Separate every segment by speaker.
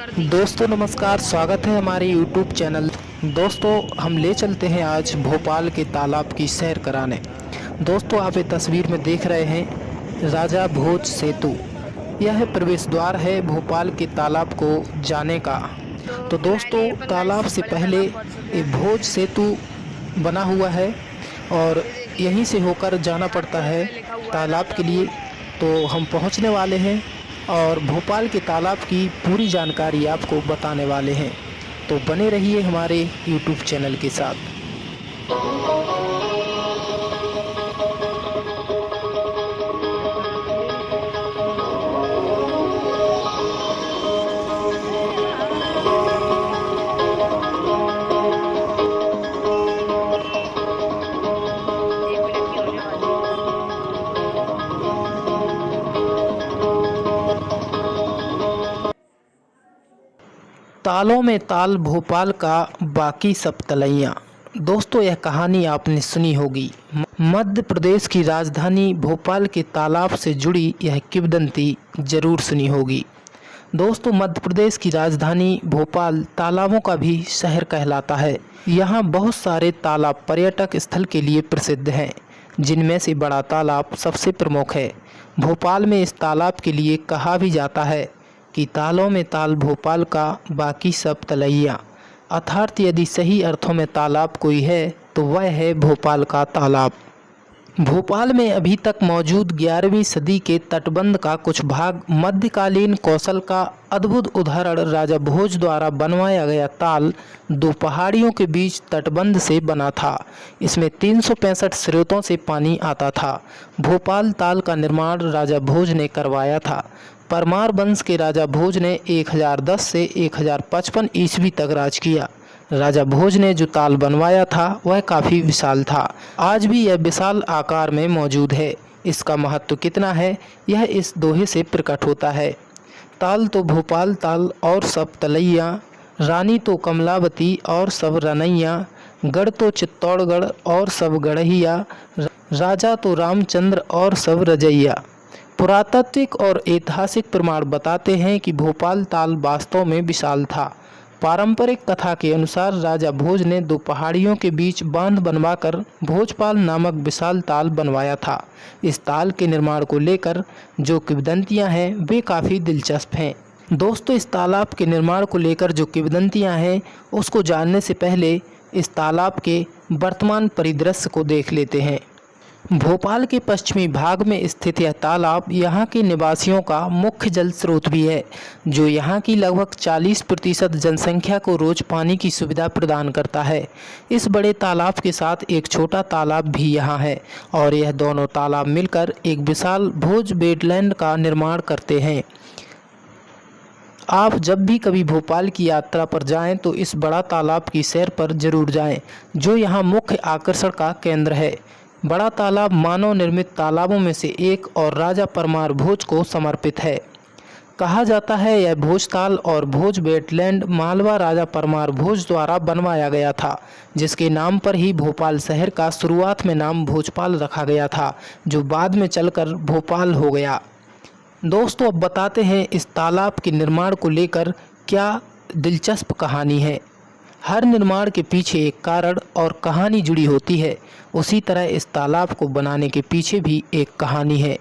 Speaker 1: दोस्तों नमस्कार, स्वागत है हमारे YouTube चैनल। दोस्तों हम ले चलते हैं आज भोपाल के तालाब की सैर कराने। दोस्तों आप ये तस्वीर में देख रहे हैं राजा भोज सेतु। यह प्रवेश द्वार है भोपाल के तालाब को जाने का। तो दोस्तों तालाब से पहले ये भोज सेतु बना हुआ है और यहीं से होकर जाना पड़ता है तालाब के लिए। तो हम पहुंचने वाले हैं और भोपाल के तालाब की पूरी जानकारी आपको बताने वाले हैं। तो बने रहिए हमारे YouTube चैनल के साथ। तालों में ताल भोपाल का बाकी सब तलैया। दोस्तों यह कहानी आपने सुनी होगी। मध्य प्रदेश की राजधानी भोपाल के तालाब से जुड़ी यह किंवदंती जरूर सुनी होगी। दोस्तों मध्य प्रदेश की राजधानी भोपाल तालाबों का भी शहर कहलाता है। यहाँ बहुत सारे तालाब पर्यटक स्थल के लिए प्रसिद्ध हैं, जिनमें से बड़ा तालाब सबसे प्रमुख है। भोपाल में इस तालाब के लिए कहा भी जाता है कि तालों में ताल भोपाल का बाकी सब तलैया। अर्थात यदि सही अर्थों में तालाब कोई है तो वह है भोपाल का तालाब। भोपाल में अभी तक मौजूद 11वीं सदी के तटबंध का कुछ भाग मध्यकालीन कौशल का अद्भुत उदाहरण राजा भोज द्वारा बनवाया गया ताल दो पहाड़ियों के बीच तटबंध से बना था। इसमें 365 स्रोतों से पानी आता था। भोपाल ताल का निर्माण राजा भोज ने करवाया था। परमार वंश के राजा भोज ने 1010 से 1055 ईस्वी तक राज किया। राजा भोज ने जो ताल बनवाया था वह काफ़ी विशाल था। आज भी यह विशाल आकार में मौजूद है। इसका महत्व कितना है यह इस दोहे से प्रकट होता है। ताल तो भोपाल ताल और सब तलैया, रानी तो कमलावती और सब रनैया, गढ़ तो चित्तौड़गढ़ और सब गढ़ैया, राजा तो रामचंद्र और सब रजैया। पुरातात्विक और ऐतिहासिक प्रमाण बताते हैं कि भोपाल ताल वास्तव में विशाल था। पारंपरिक कथा के अनुसार राजा भोज ने दो पहाड़ियों के बीच बांध बनवाकर भोजपाल नामक विशाल ताल बनवाया था। इस ताल के निर्माण को लेकर जो किंवदंतियां हैं वे काफ़ी दिलचस्प हैं। दोस्तों इस तालाब के निर्माण को लेकर जो किंवदंतियां हैं उसको जानने से पहले इस तालाब के वर्तमान परिदृश्य को देख लेते हैं। भोपाल के पश्चिमी भाग में स्थित यह तालाब यहाँ के निवासियों का मुख्य जल स्रोत भी है, जो यहाँ की लगभग 40% जनसंख्या को रोज पानी की सुविधा प्रदान करता है। इस बड़े तालाब के साथ एक छोटा तालाब भी यहाँ है और यह दोनों तालाब मिलकर एक विशाल भोज वेटलैंड का निर्माण करते हैं। आप जब भी कभी भोपाल की यात्रा पर जाएं तो इस बड़ा तालाब की सैर पर जरूर जाएं, जो यहाँ मुख्य आकर्षण का केंद्र है। बड़ा तालाब मानव निर्मित तालाबों में से एक और राजा परमार भोज को समर्पित है। कहा जाता है यह भोज ताल और भोज वेटलैंड मालवा राजा परमार भोज द्वारा बनवाया गया था, जिसके नाम पर ही भोपाल शहर का शुरुआत में नाम भोजपाल रखा गया था, जो बाद में चलकर भोपाल हो गया। दोस्तों अब बताते हैं इस तालाब के निर्माण को लेकर क्या दिलचस्प कहानी है। हर निर्माण के पीछे एक कारण और कहानी जुड़ी होती है। उसी तरह इस तालाब को बनाने के पीछे भी एक कहानी है।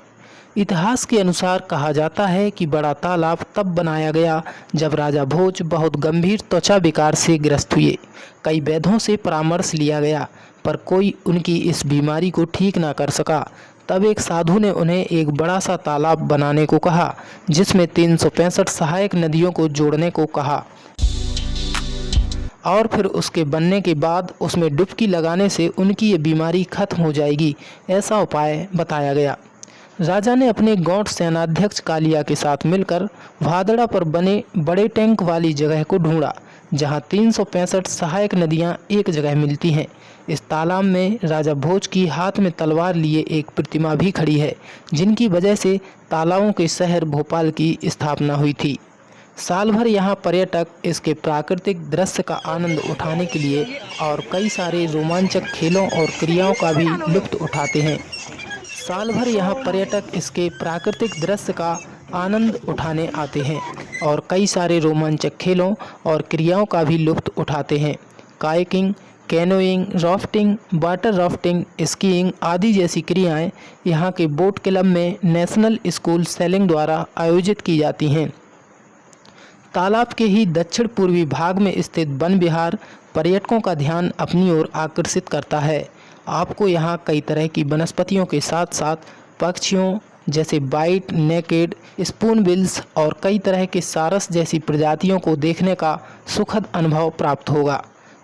Speaker 1: इतिहास के अनुसार कहा जाता है कि बड़ा तालाब तब बनाया गया जब राजा भोज बहुत गंभीर त्वचा विकार से ग्रस्त हुए। कई वैद्यों से परामर्श लिया गया पर कोई उनकी इस बीमारी को ठीक ना कर सका। तब एक साधु ने उन्हें एक बड़ा सा तालाब बनाने को कहा, जिसमें 365 सहायक नदियों को जोड़ने को कहा और फिर उसके बनने के बाद उसमें डुबकी लगाने से उनकी ये बीमारी खत्म हो जाएगी, ऐसा उपाय बताया गया। राजा ने अपने गौड़ सेनाध्यक्ष कालिया के साथ मिलकर भादड़ा पर बने बड़े टैंक वाली जगह को ढूंढा, जहां 365 सहायक नदियां एक जगह मिलती हैं। इस तालाब में राजा भोज की हाथ में तलवार लिए एक प्रतिमा भी खड़ी है, जिनकी वजह से तालाबों के शहर भोपाल की स्थापना हुई थी। साल भर यहाँ पर्यटक इसके प्राकृतिक दृश्य का आनंद उठाने के लिए और कई सारे रोमांचक खेलों और क्रियाओं का भी लुत्फ उठाते हैं। साल भर यहाँ पर्यटक इसके प्राकृतिक दृश्य का आनंद उठाने आते हैं और कई सारे रोमांचक खेलों और क्रियाओं का भी लुत्फ़ उठाते हैं। Kayaking, canoeing, rafting, water rafting, skiing आदि जैसी क्रियाएं यहाँ के बोट क्लब में नेशनल स्कूल सेलिंग द्वारा आयोजित की जाती हैं। तालाब के ही दक्षिण पूर्वी भाग में स्थित वन विहार पर्यटकों का ध्यान अपनी ओर आकर्षित करता है। आपको यहाँ कई तरह की वनस्पतियों के साथ साथ पक्षियों जैसे वाइट नेकेड, स्पूनबिल्स और कई तरह के सारस जैसी प्रजातियों को देखने का सुखद अनुभव प्राप्त होगा।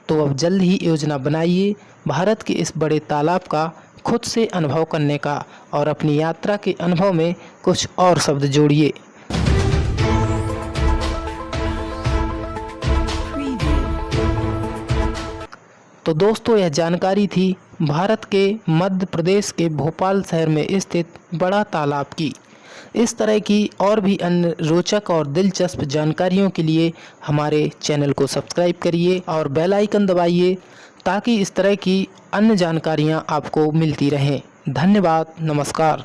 Speaker 1: तो अब जल्द ही योजना बनाइए भारत के इस बड़े तालाब का खुद से अनुभव करने का और अपनी यात्रा के अनुभव में कुछ और शब्द जोड़िए। तो दोस्तों, यह जानकारी थी भारत के मध्य प्रदेश के भोपाल शहर में स्थित बड़ा तालाब की। इस तरह की और भी अन्य रोचक और दिलचस्प जानकारियों के लिए हमारे चैनल को सब्सक्राइब करिए और बेल आइकन दबाइए ताकि इस तरह की अन्य जानकारियां आपको मिलती रहें। धन्यवाद, नमस्कार।